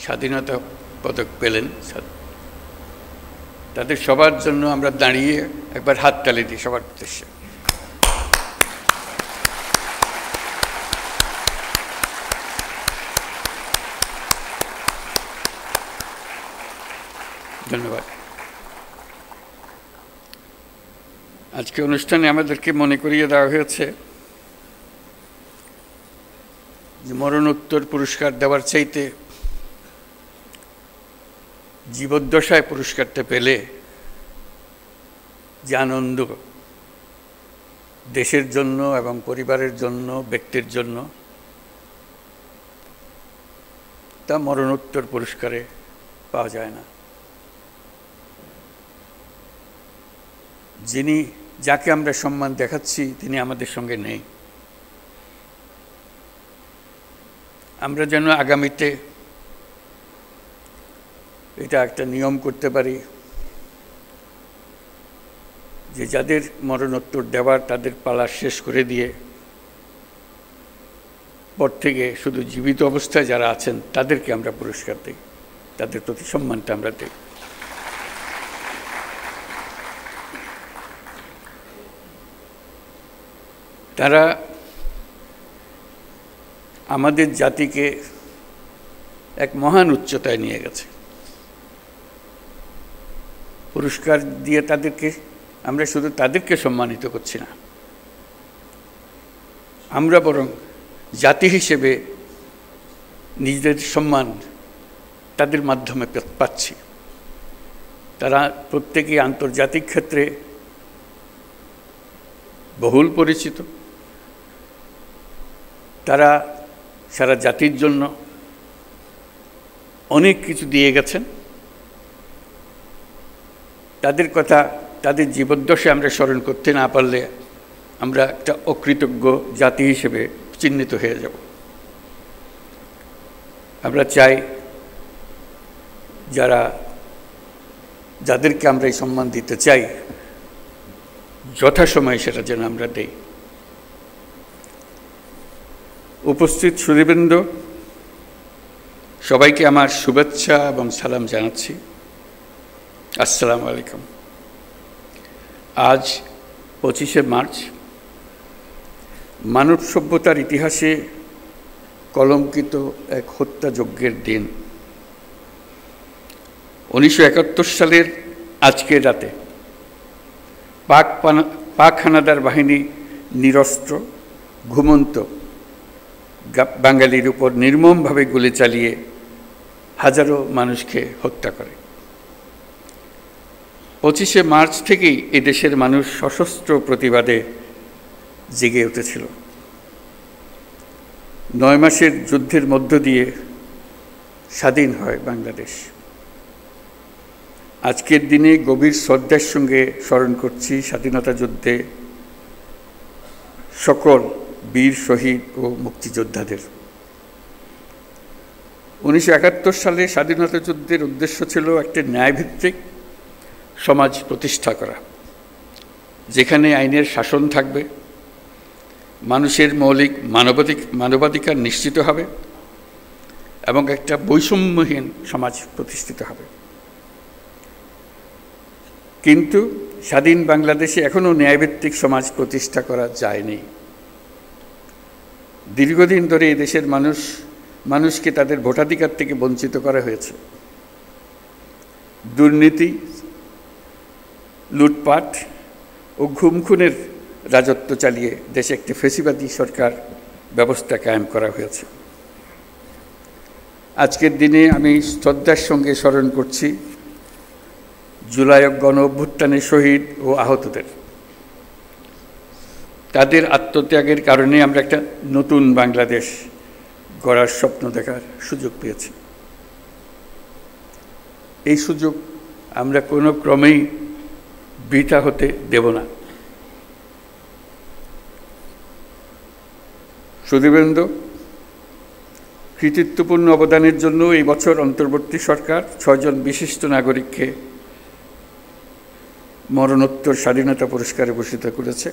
স্বাধীনতা পদক পেলেন, তাদের সবার জন্য আমরা দাঁড়িয়ে একবার হাততালি দিই সবার উদ্দেশ্যে। ধন্যবাদ। আজকে অনুষ্ঠানে আমাদেরকে মনে করিয়ে দেওয়া হয়েছে যে মরণোত্তর পুরস্কার দেওয়ার চাইতে জীবদ্দশায় পুরস্কারটা পেলে যে আনন্দ দেশের জন্য এবং পরিবারের জন্য, ব্যক্তির জন্য, তা মরণোত্তর পুরস্কারে পাওয়া যায় না। যাকে আমরা সম্মান দেখাচ্ছি তিনি আমাদের সঙ্গে নেই। আমরা যেন আগামীতে এটা একটা নিয়ম করতে পারি যে যাদের মরণোত্তর দেওয়ার তাদের পালা শেষ করে দিয়ে পর থেকে শুধু জীবিত অবস্থায় যারা আছেন তাদেরকে আমরা পুরস্কার দিই, তাদের প্রতি সম্মানটা আমরা দিই। তারা আমাদের জাতিকে এক মহান উচ্চতায় নিয়ে গেছে। পুরস্কার দিয়ে আমরা শুধু তাদেরকে সম্মানিত করছি না, আমরা বরং জাতি হিসেবে নিজেদের সম্মান তাদের মাধ্যমে পাচ্ছি। তারা প্রত্যেকেই আন্তর্জাতিক ক্ষেত্রে বহুল পরিচিত। তারা সারা জাতির জন্য অনেক কিছু দিয়ে গেছেন। তাদের কথা, তাদের জীবদ্দশায় আমরা স্মরণ করতে না পারলে আমরা একটা অকৃতজ্ঞ জাতি হিসেবে চিহ্নিত হয়ে যাব। আমরা চাই যাদেরকে আমরা এই সম্মান দিতে চাই যথাসময়ে সেটা যেন আমরা দেই। উপস্থিত সুধীবৃন্দ, সবাইকে আমার শুভেচ্ছা এবং সালাম জানাচ্ছি। আসসালামু আলাইকুম। আজ 25শে মার্চ মানব সভ্যতার ইতিহাসে কলঙ্কিত এক হত্যাযজ্ঞের দিন। 1971 সালের আজকের রাতে পাক হানাদার বাহিনী নিরস্ত্র ঘুমন্ত বাঙালির উপর নির্মমভাবে গুলি চালিয়ে হাজারো মানুষকে হত্যা করে। 25শে মার্চ থেকেই এই দেশের মানুষ সশস্ত্র প্রতিবাদে জেগে উঠেছিল। 9 মাসের যুদ্ধের মধ্য দিয়ে স্বাধীন হয় বাংলাদেশ। আজকের দিনে গভীর শ্রদ্ধার সঙ্গে স্মরণ করছি স্বাধীনতা যুদ্ধে সকল বীর শহীদ ও মুক্তিযোদ্ধাদের। 1971 সালে স্বাধীনতা যুদ্ধের উদ্দেশ্য ছিল একটি ন্যায়ভিত্তিক সমাজ প্রতিষ্ঠা করা, যেখানে আইনের শাসন থাকবে, মানুষের মৌলিক মানবাধিকার নিশ্চিত হবে এবং একটা বৈষম্যহীন সমাজ প্রতিষ্ঠিত হবে। কিন্তু স্বাধীন বাংলাদেশে এখনও ন্যায়ভিত্তিক সমাজ প্রতিষ্ঠা করা যায়নি। দীর্ঘদিন ধরে এই দেশের মানুষকে তাদের ভোটাধিকার থেকে বঞ্চিত করা হয়েছে। দুর্নীতি, লুটপাট ও খুনের রাজত্ব চালিয়ে দেশে একটি ফ্যাসিবাদী সরকার ব্যবস্থা কায়েম করা হয়েছে। আজকের দিনে আমি শ্রদ্ধার সঙ্গে স্মরণ করছি জুলাই গণ অভ্যুত্থানের শহীদ ও আহতদের। তাদের আত্মত্যাগের কারণে আমরা একটা নতুন বাংলাদেশ গড়ার স্বপ্ন দেখার সুযোগ পেয়েছি। এই সুযোগ আমরা কোনো ক্রমেই বৃথা হতে দেব না। সুধীবৃন্দ, কৃতিত্বপূর্ণ অবদানের জন্য এই বছর অন্তর্বর্তী সরকার 6 জন বিশিষ্ট নাগরিককে মরণোত্তর স্বাধীনতা পুরস্কারে ভূষিত করেছে।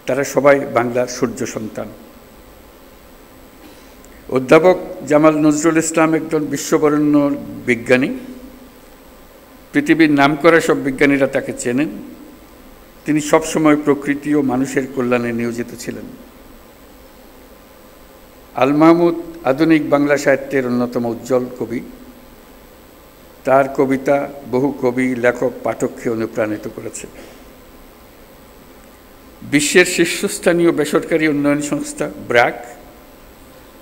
তারা সবাই বাংলার সূর্য সন্তান। অধ্যাপক জামাল নজরুল ইসলাম একজন বিশ্ববরেণ্য বিজ্ঞানী। পৃথিবীর নামকরা সব বিজ্ঞানীরা তাকে চেনেন। তিনি সবসময় প্রকৃতি ও মানুষের কল্যাণে নিয়োজিত ছিলেন। আল মাহমুদ আধুনিক বাংলা সাহিত্যের অন্যতম উজ্জ্বল কবি। তার কবিতা বহু কবি, লেখক, পাঠককে অনুপ্রাণিত করেছে। বিশ্বের শীর্ষস্থানীয় বেসরকারি উন্নয়ন সংস্থা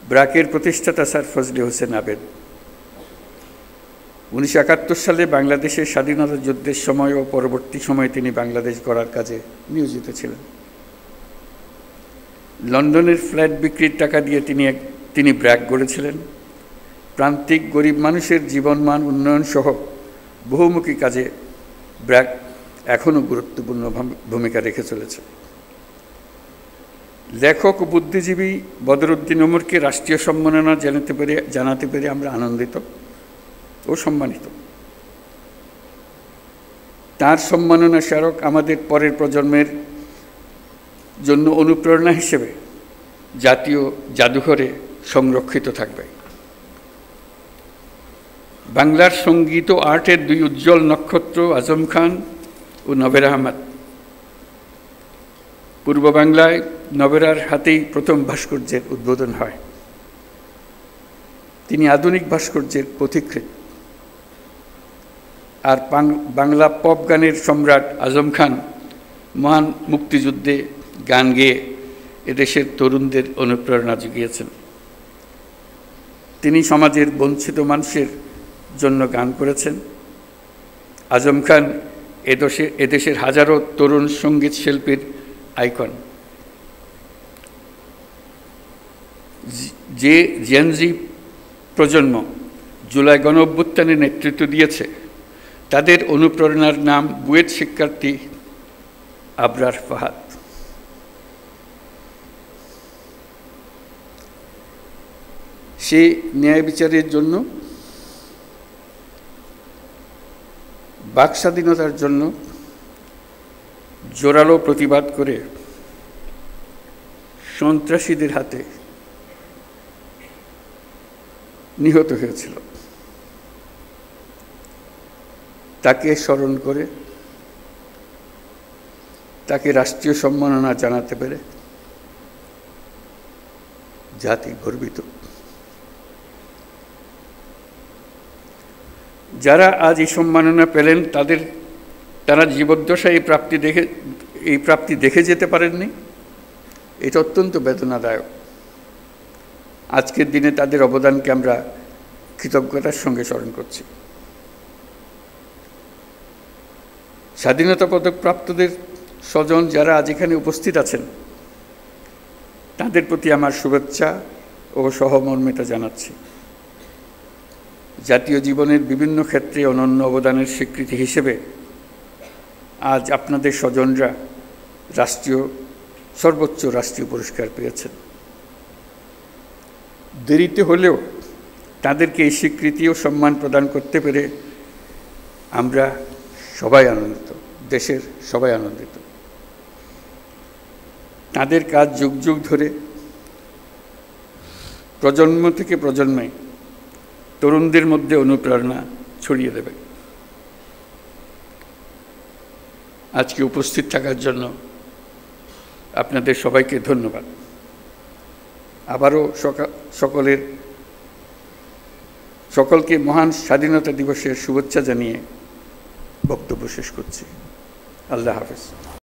ব্র্যাকের প্রতিষ্ঠাতা স্যার ফজলে হোসেন আবেদ 1971 সালে বাংলাদেশের স্বাধীনতা যুদ্ধের সময় ও পরবর্তী সময়ে তিনি বাংলাদেশ গড়ার কাজে নিয়োজিত ছিলেন। লন্ডনের ফ্ল্যাট বিক্রির টাকা দিয়ে তিনি ব্র্যাক গড়েছিলেন। প্রান্তিক গরিব মানুষের জীবনমান উন্নয়ন সহ বহুমুখী কাজে ব্র্যাক এখনও গুরুত্বপূর্ণ ভূমিকা রেখে চলেছে। লেখক ও বুদ্ধিজীবী বদরুদ্দিন ওমরকে রাষ্ট্রীয় সম্মাননা জানাতে পেরে আমরা আনন্দিত ও সম্মানিত। তার সম্মাননা স্মারক আমাদের পরের প্রজন্মের জন্য অনুপ্রেরণা হিসেবে জাতীয় জাদুঘরে সংরক্ষিত থাকবে। বাংলার সঙ্গীত ও আর্টের দুই উজ্জ্বল নক্ষত্র আজম খান ও নবের আহমদ। পূর্ব বাংলায় নবেরার হাতেই প্রথম ভাস্কর্যের উদ্বোধন হয়। তিনি আধুনিক ভাস্কর্যের পথিকৃৎ। আর বাংলা পপ গানের সম্রাট আজম খান মহান মুক্তিযুদ্ধে গান গেয়ে এদেশের তরুণদের অনুপ্রেরণা জুগিয়েছেন। তিনি সমাজের বঞ্চিত মানুষের জন্য গান করেছেন। আজম খান এদেশের হাজারো তরুণ সঙ্গীত শিল্পীর আইকন। যে জেনজি প্রজন্ম জুলাই গণঅভ্যুত্থানে নেতৃত্ব দিয়েছে, তাদের অনুপ্রেরণার নাম বুয়েট শিক্ষার্থী আবরার ফাহাদ। সে ন্যায় বিচারের জন্য, বাক স্বাধীনতার জন্য জোরালো প্রতিবাদ করে সন্ত্রাসীদের হাতে নিহত হয়েছিল। তাকে স্মরণ করে, তাকে রাষ্ট্রীয় সম্মাননা জানাতে পেরে জাতি গর্বিত। যারা আজ এই সম্মাননা পেলেন তারা জীবদ্দশায় এই প্রাপ্তি দেখে যেতে পারেননি। এটা অত্যন্ত বেদনাদায়ক। আজকের দিনে তাদের অবদানকে আমরা কৃতজ্ঞতার সঙ্গে স্মরণ করছি। স্বাধীনতা পদক প্রাপ্তদের স্বজন যারা আজ এখানে উপস্থিত আছেন, তাদের প্রতি আমার শুভেচ্ছা ও সহমর্মিতা জানাচ্ছি। জাতীয় জীবনের বিভিন্ন ক্ষেত্রে অনন্য অবদানের স্বীকৃতি হিসেবে আজ আপনাদের স্বজনরা সর্বোচ্চ রাষ্ট্রীয় পুরস্কার পেয়েছেন। দেরিতে হলেও তাদেরকে এই স্বীকৃতি ও সম্মান প্রদান করতে পেরে আমরা সবাই আনন্দিত, দেশের সবাই আনন্দিত। তাদের কাজ যুগ যুগ ধরে প্রজন্ম থেকে প্রজন্মে তরুণদের মধ্যে অনুপ্রেরণা ছড়িয়ে দেবে। আজকে উপস্থিত থাকার জন্য আপনাদের সবাইকে ধন্যবাদ। আবারও সকলকে মহান স্বাধীনতা দিবসের শুভেচ্ছা জানিয়ে বক্তব্য শেষ করছি। আল্লাহ হাফেজ।